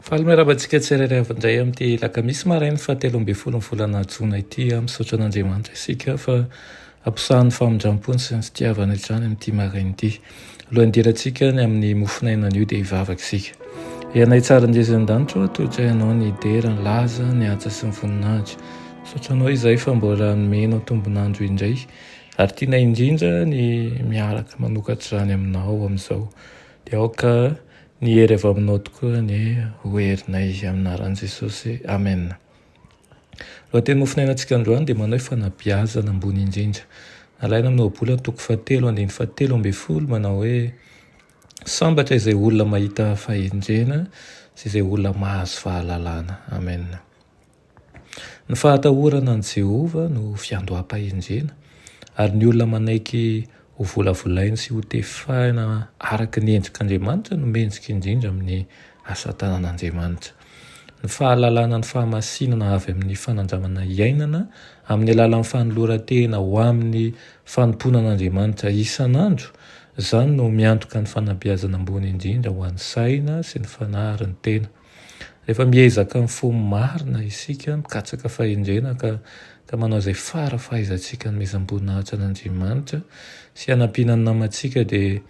Fahameravatsika tsirairay avindray amin'ity lakamisy marainy fahatelo amby folo ny volana jona ity misaotra an'Andriamanitra isika fa ampisahan'ny famindram-pony sy ny fitiavana izany amin'ity marainy ity. Alohan'ny dirantsika ny amin'ny mofinaina an'io dia hivavaka isika. Ianay tsara indrezindanitro toitra ianao ny dera ny laza ny atsa sy ny voninahitra. Misaotra anao izay fa mbola nomenao tombonandro indray ary tiana indrindra ny miaraka manokatra izany aminao amin'izao. Dia aoka ny hery avy aminao tokoa ny hoherinay aminaran'i Jesosy. Amen. Lohateny mofinainantsika androany dia manao fanabeazana ambony indrindra. Alaina amin'ny ohabolana toko 7:7 manao hoe sambatra izay olona mahita fahendrena sy izay olona mahazo fahalalana. Amen. Ny fahatahorana an' Jehova no fiandoham-pahendrena ary ny olona manaiky ho volavolainy sy ho tefahina araka ny endrik'Andriamanitra no mendrika indrindra amin'ny asa tanan'Andriamanitra. Ny fahalalana ny fahamasinana avy amin'ny fanandramana iainana amin'ny alalan'ny fanoloran-tena ho amin'ny fanomponan'Andriamanitra isan'andro, izany no miantoka ny fanabeazana ambony indrindra ho an'ny saina sy ny fanaharin'ny tena. Rehefa miezaka ny fomba marina isika mikatsaka fahendrena ka manao izay fara fahaizantsika ny mezam-boninahitra an'Andriamanitra sy hanampiana ny namantsika dia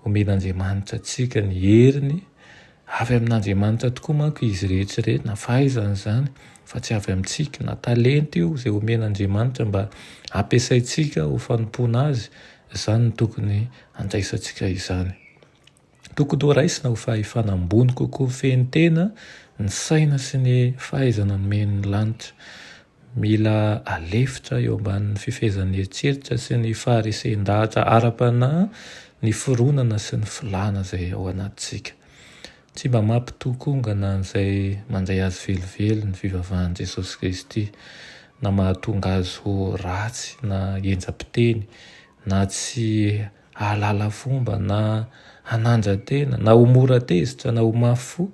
omen'Andriamanitra antsika ny heriny avy amin'Andriamanitra tokoa manko izy rehetrarehetra, na fahaizana izany fa tsy avy amintsika, na talenta io izay omen'Andriamanitra mba ampiasaintsika ho fanompoana azy, izany no tokony andraisantsika izany. Tokony ho raisina ho fahefanambony kokoa fehintena ny saina sy ny fahaizana nomen'ny lanitra. Mila alefitra eo ambanin'ny fifehezan'ny eritseritra sy ny faharesen-dahatra ara-panahy ny fironana sy ny filana izay ao anatintsika. Tsy mba mampitokongana izay mandray azy velively ny fivavahan'i Jesosy Kristy, na mahatonga azy ho ratsy, na enjam-piteny, na tsy ahalala fomba, na hanandra-tena, na ho mora tezitra, na ho mafy fo.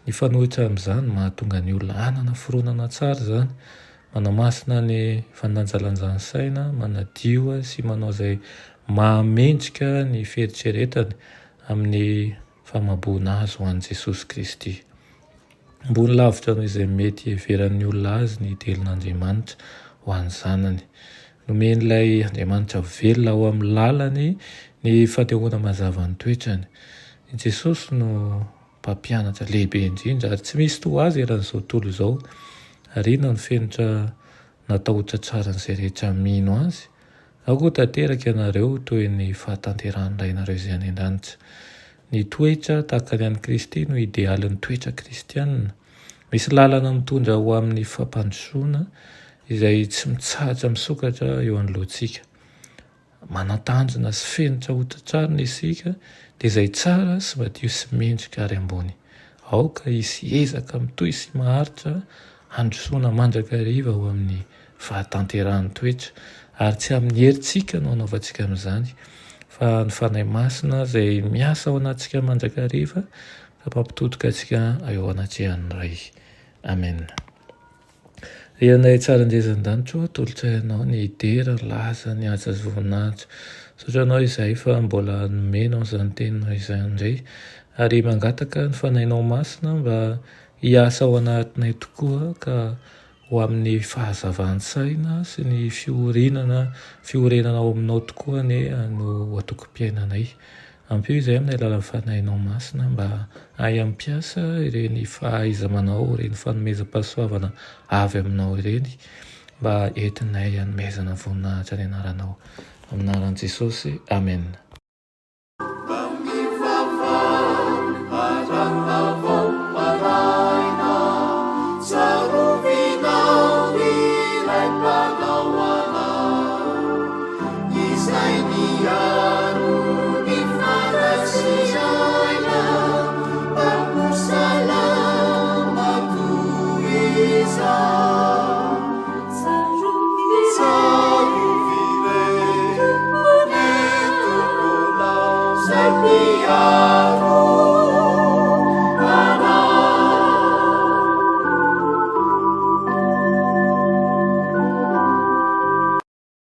Ny fanohitra amin'izany mahatonga ny olona hanana fironana tsara izany, manamasina ny fandanjalanjan'ny saina, manadio sy manao izay mahamendrika ny fieritreretany amin'ny famaboana azy ho an'i Jesosy Kristy. Ambony lavitra noho izay mety heveran'ny olona azy ny itelon'Andriamanitra ho an'ny zanany. Nomen'ilay Andriamanitra velona ao amin'ny lalany ny fahatehoana mazava ny toetrany. I Jesosy no mpampianatra lehibe indrindra ary tsy misy toa azy eran'izao tontolo izao. Ary inona ny fenitra natahotra tsara n'izay rehetra mino azy? Ao koa tanteraka ianareo toy ny fahatanterahana ianareo izay any an-danitra. Ny toetra tahaka ny an'i Kristy no idealin'ny toetra kristianina. Misy lalana mitondra ho amin'ny fampandrosoana izay tsy mitsahatra misokatra eo anoloantsika. Manan-tanjona sy fenitra hotratrarina isika dia izay tsara sy madio sy mendrika ary ambony. Aoka hisy ezaka mitohy sy maharitra handrosoana mandrakariva ho amin'ny fahatanterahany toetra ary tsy amin'ny herintsika no anaovantsika amin'izany fa ny fanahy masina izay miasa ao anatsika mandrakariva ka mampitotoka antsika eo anatrehan'ny ray. Amen. Ianay tsara indrezindanitro tolotra ianao ny dera laza ny atsa sy voninahitra. Saotra anao izay fa mbola nomenao izany teninao izany indray ary mangataka ny fanahinao masina mba hiasa ao anatinay tokoa ka ho amin'ny fahazavan-tsaina sy ny fiorenana ao aminao tokoa no atoko-piainanay. Ampio izay amin'ny alalan'ny fanahinao masina mba hay ampiasa ireny fahaiza-manao, ireny fanomezam-pahasoavana avy aminao ireny mba entinay hanomezana voninahitra ny anaranao. Aminaran'i Jesosy. Amen. Be